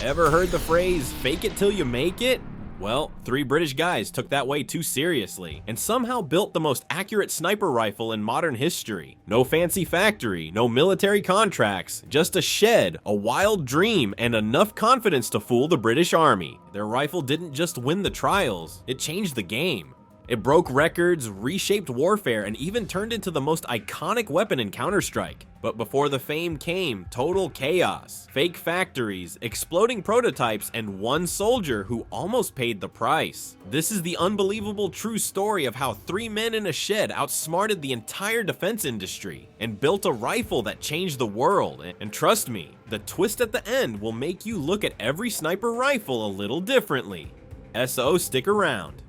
Ever heard the phrase, fake it till you make it? Well, 3 British guys took that way too seriously, and somehow built the most accurate sniper rifle in modern history. No fancy factory, no military contracts, just a shed, a wild dream, and enough confidence to fool the British Army. Their rifle didn't just win the trials, it changed the game. It broke records, reshaped warfare, and even turned into the most iconic weapon in Counter-Strike. But before the fame came total chaos, fake factories, exploding prototypes, and one soldier who almost paid the price. This is the unbelievable true story of how 3 men in a shed outsmarted the entire defense industry and built a rifle that changed the world. And trust me, the twist at the end will make you look at every sniper rifle a little differently. So stick around.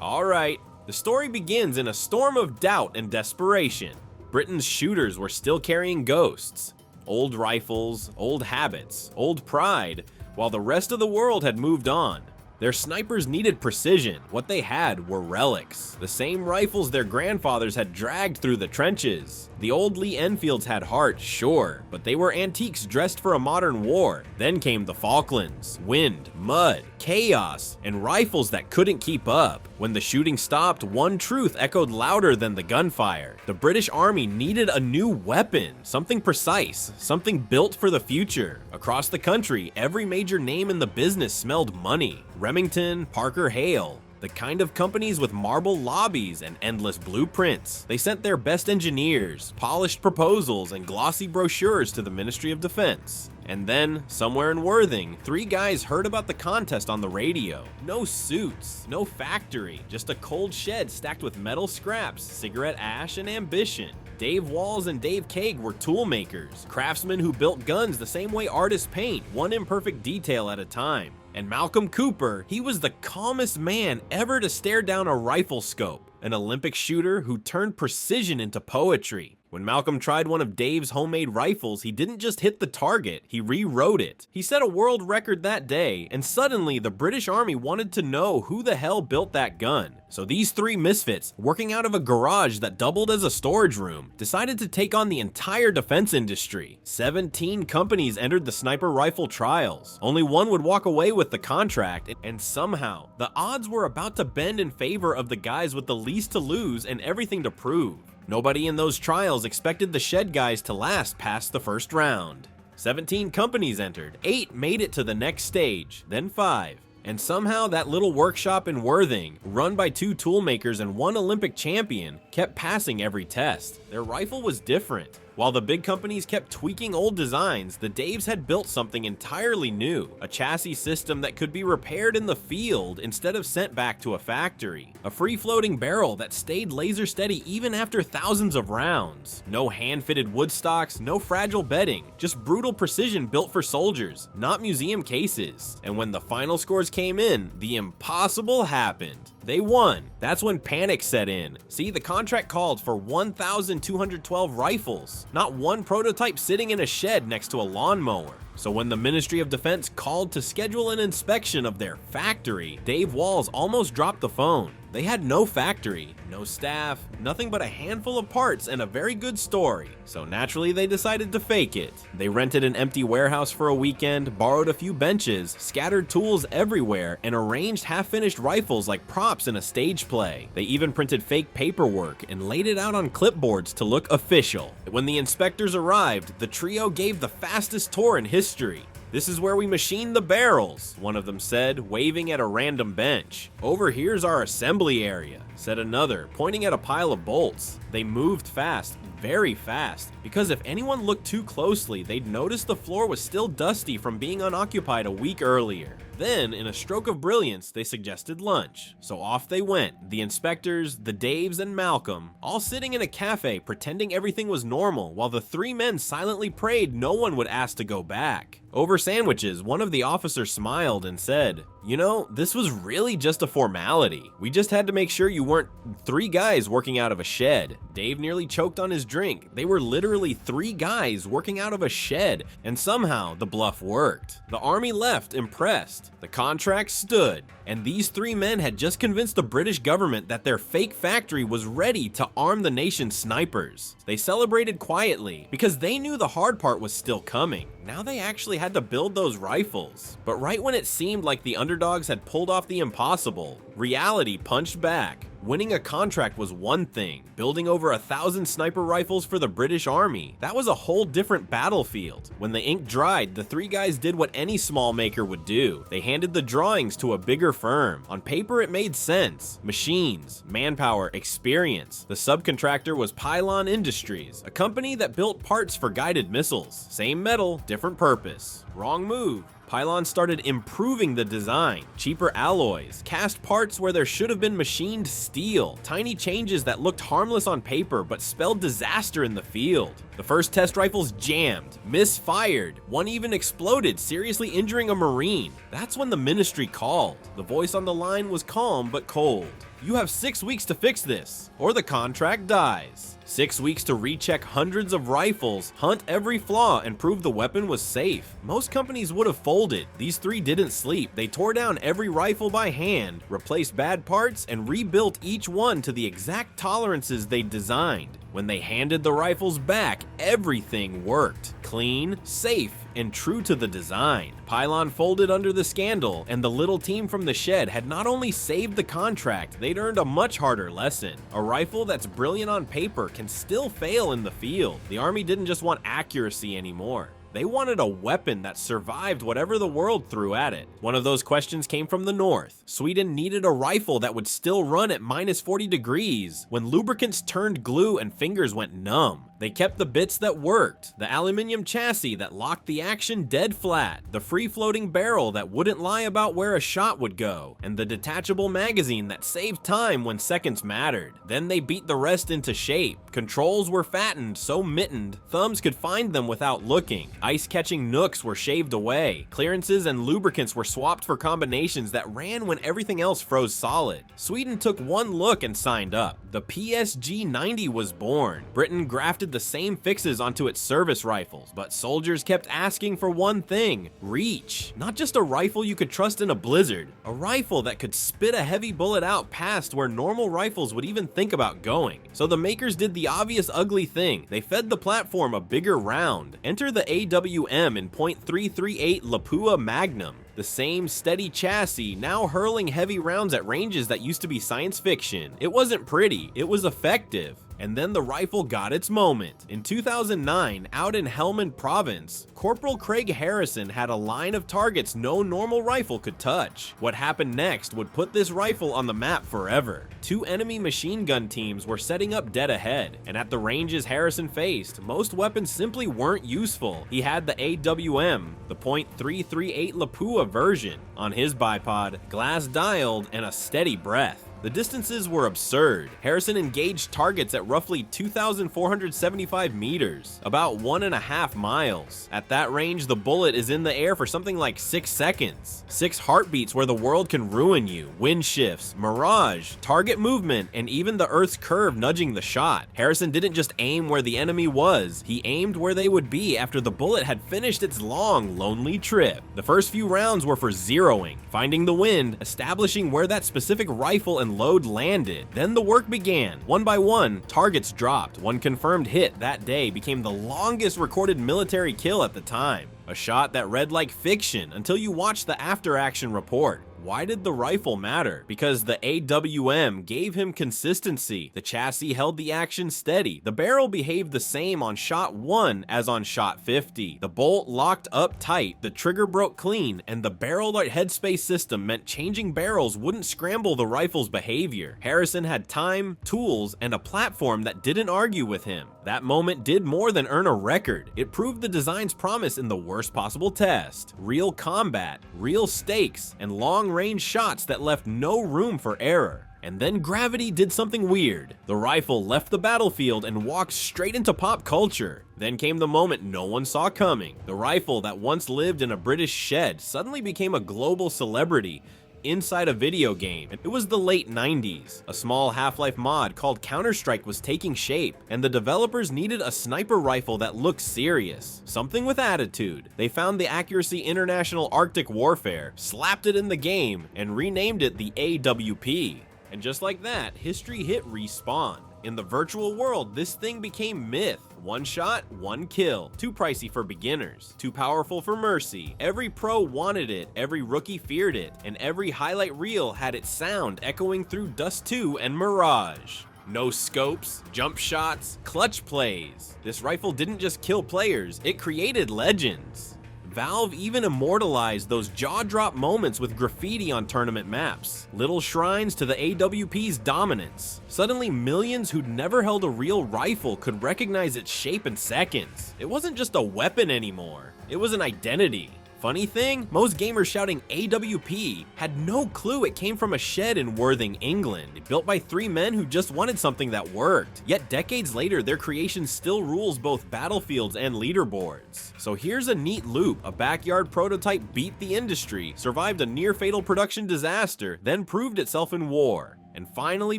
Alright, the story begins in a storm of doubt and desperation. Britain's shooters were still carrying ghosts, old rifles, old habits, old pride, while the rest of the world had moved on. Their snipers needed precision. What they had were relics, the same rifles their grandfathers had dragged through the trenches. The old Lee Enfields had heart, sure, but they were antiques dressed for a modern war. Then came the Falklands, wind, mud, chaos, and rifles that couldn't keep up. When the shooting stopped, one truth echoed louder than the gunfire. The British Army needed a new weapon, something precise, something built for the future. Across the country, every major name in the business smelled money. Remington, Parker Hale, the kind of companies with marble lobbies and endless blueprints. They sent their best engineers, polished proposals, and glossy brochures to the Ministry of Defense. And then, somewhere in Worthing, 3 guys heard about the contest on the radio. No suits, no factory, just a cold shed stacked with metal scraps, cigarette ash, and ambition. Dave Walls and Dave Kaeg were tool makers, craftsmen who built guns the same way artists paint, one imperfect detail at a time. And Malcolm Cooper, he was the calmest man ever to stare down a rifle scope, an Olympic shooter who turned precision into poetry. When Malcolm tried one of Dave's homemade rifles, he didn't just hit the target, he rewrote it. He set a world record that day, and suddenly the British Army wanted to know who the hell built that gun. So these 3 misfits, working out of a garage that doubled as a storage room, decided to take on the entire defense industry. 17 companies entered the sniper rifle trials. Only one would walk away with the contract, and somehow, the odds were about to bend in favor of the guys with the least to lose and everything to prove. Nobody in those trials expected the shed guys to last past the first round. 17 companies entered, 8 made it to the next stage, then 5. And somehow that little workshop in Worthing, run by 2 tool makers and 1 Olympic champion, kept passing every test. Their rifle was different. While the big companies kept tweaking old designs, the Daves had built something entirely new, a chassis system that could be repaired in the field instead of sent back to a factory, a free-floating barrel that stayed laser steady even after thousands of rounds, no hand-fitted wood stocks, no fragile bedding, just brutal precision built for soldiers, not museum cases. And when the final scores came in, the impossible happened. They won. That's when panic set in. See, the contract called for 1,212 rifles, not one prototype sitting in a shed next to a lawnmower. So when the Ministry of Defense called to schedule an inspection of their factory, Dave Walls almost dropped the phone. They had no factory, no staff, nothing but a handful of parts and a very good story. So naturally they decided to fake it. They rented an empty warehouse for a weekend, borrowed a few benches, scattered tools everywhere, and arranged half-finished rifles like props in a stage play. They even printed fake paperwork and laid it out on clipboards to look official. When the inspectors arrived, the trio gave the fastest tour in history. "This is where we machine the barrels," one of them said, waving at a random bench. "Over here's our assembly area," said another, pointing at a pile of bolts. They moved fast, very fast, because if anyone looked too closely, they'd notice the floor was still dusty from being unoccupied a week earlier. Then, in a stroke of brilliance, they suggested lunch. So off they went, the inspectors, the Daves, and Malcolm, all sitting in a cafe pretending everything was normal, while the 3 men silently prayed no one would ask to go back. Over sandwiches, one of the officers smiled and said, You know, this was really just a formality. We just had to make sure you weren't 3 guys working out of a shed. Dave nearly choked on his drink. They were literally 3 guys working out of a shed, and somehow the bluff worked. The army left impressed. The contract stood, and these 3 men had just convinced the British government that their fake factory was ready to arm the nation's snipers. They celebrated quietly because they knew the hard part was still coming. Now they actually had to build those rifles. But right when it seemed like the underdogs had pulled off the impossible, reality punched back. Winning a contract was one thing. Building over 1,000 sniper rifles for the British Army, that was a whole different battlefield. When the ink dried, the 3 guys did what any small maker would do. They handed the drawings to a bigger firm. On paper, it made sense. Machines, manpower, experience. The subcontractor was Pylon Industries, a company that built parts for guided missiles. Same metal, different purpose. Wrong move. Pylon started improving the design, cheaper alloys, cast parts where there should have been machined steel, tiny changes that looked harmless on paper but spelled disaster in the field. The first test rifles jammed, misfired, one even exploded, seriously injuring a Marine. That's when the ministry called. The voice on the line was calm but cold. You have 6 weeks to fix this, or the contract dies. 6 weeks to recheck hundreds of rifles, hunt every flaw, and prove the weapon was safe. Most companies would have folded. These 3 didn't sleep. They tore down every rifle by hand, replaced bad parts, and rebuilt each one to the exact tolerances they'd designed. When they handed the rifles back, everything worked. Clean, safe, and true to the design. Pylon folded under the scandal, and the little team from the shed had not only saved the contract, they'd earned a much harder lesson. A rifle that's brilliant on paper can still fail in the field. The army didn't just want accuracy anymore. They wanted a weapon that survived whatever the world threw at it. One of those questions came from the north. Sweden needed a rifle that would still run at -40 degrees when lubricants turned glue and fingers went numb. They kept the bits that worked, the aluminum chassis that locked the action dead flat, the free-floating barrel that wouldn't lie about where a shot would go, and the detachable magazine that saved time when seconds mattered. Then they beat the rest into shape. Controls were fattened, so mittened, thumbs could find them without looking. Ice-catching nooks were shaved away. Clearances and lubricants were swapped for combinations that ran when everything else froze solid. Sweden took one look and signed up. The PSG-90 was born. Britain grafted the same fixes onto its service rifles, but soldiers kept asking for one thing: reach. Not just a rifle you could trust in a blizzard, a rifle that could spit a heavy bullet out past where normal rifles would even think about going. So the makers did the obvious ugly thing. They fed the platform a bigger round. Enter the AWM in .338 Lapua Magnum. The same steady chassis, now hurling heavy rounds at ranges that used to be science fiction. It wasn't pretty, it was effective. And then the rifle got its moment. In 2009, out in Helmand Province, Corporal Craig Harrison had a line of targets no normal rifle could touch. What happened next would put this rifle on the map forever. 2 enemy machine gun teams were setting up dead ahead, and at the ranges Harrison faced, most weapons simply weren't useful. He had the AWM, the .338 Lapua version, on his bipod, glass dialed, and a steady breath. The distances were absurd. Harrison engaged targets at roughly 2,475 meters, about 1.5 miles. At that range, the bullet is in the air for something like 6 seconds. 6 heartbeats where the world can ruin you, wind shifts, mirage, target movement, and even the Earth's curve nudging the shot. Harrison didn't just aim where the enemy was, he aimed where they would be after the bullet had finished its long, lonely trip. The first few rounds were for zeroing, finding the wind, establishing where that specific rifle and load landed. Then the work began. One by one, targets dropped. One confirmed hit that day became the longest recorded military kill at the time. A shot that read like fiction until you watched the after-action report. Why did the rifle matter? Because the AWM gave him consistency. The chassis held the action steady. The barrel behaved the same on shot 1 as on shot 50. The bolt locked up tight, the trigger broke clean, and the barrel headspace system meant changing barrels wouldn't scramble the rifle's behavior. Harrison had time, tools, and a platform that didn't argue with him. That moment did more than earn a record. It proved the design's promise in the worst possible test. Real combat, real stakes, and long-range shots that left no room for error. And then gravity did something weird. The rifle left the battlefield and walked straight into pop culture. Then came the moment no one saw coming. The rifle that once lived in a British shed suddenly became a global celebrity inside a video game. It was the late 90s. A small Half-Life mod called Counter-Strike was taking shape, and the developers needed a sniper rifle that looked serious. Something with attitude. They found the Accuracy International Arctic Warfare, slapped it in the game, and renamed it the AWP. And just like that, history hit Respawn. In the virtual world, this thing became myth. One shot, one kill. Too pricey for beginners. Too powerful for mercy. Every pro wanted it, every rookie feared it, and every highlight reel had its sound echoing through Dust 2 and Mirage. No scopes, jump shots, clutch plays. This rifle didn't just kill players, it created legends. Valve even immortalized those jaw-drop moments with graffiti on tournament maps, little shrines to the AWP's dominance. Suddenly, millions who'd never held a real rifle could recognize its shape in seconds. It wasn't just a weapon anymore, it was an identity. Funny thing, most gamers shouting AWP had no clue it came from a shed in Worthing, England, built by 3 men who just wanted something that worked. Yet decades later, their creation still rules both battlefields and leaderboards. So here's a neat loop. A backyard prototype beat the industry, survived a near-fatal production disaster, then proved itself in war, and finally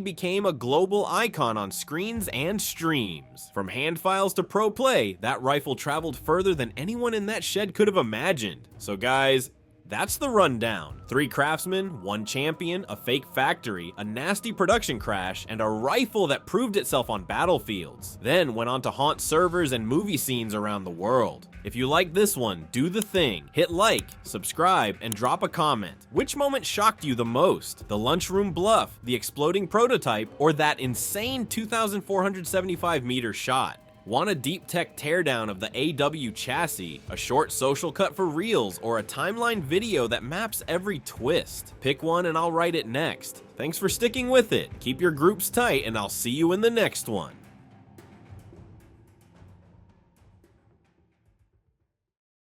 became a global icon on screens and streams. From hand files to pro play, that rifle traveled further than anyone in that shed could have imagined. So guys, that's the rundown. 3 craftsmen, 1 champion, a fake factory, a nasty production crash, and a rifle that proved itself on battlefields. Then went on to haunt servers and movie scenes around the world. If you like this one, do the thing. Hit like, subscribe, and drop a comment. Which moment shocked you the most? The lunchroom bluff, the exploding prototype, or that insane 2,475 meter shot? Want a deep tech teardown of the AW chassis, a short social cut for reels, or a timeline video that maps every twist? Pick one and I'll write it next. Thanks for sticking with it. Keep your groups tight and I'll see you in the next one.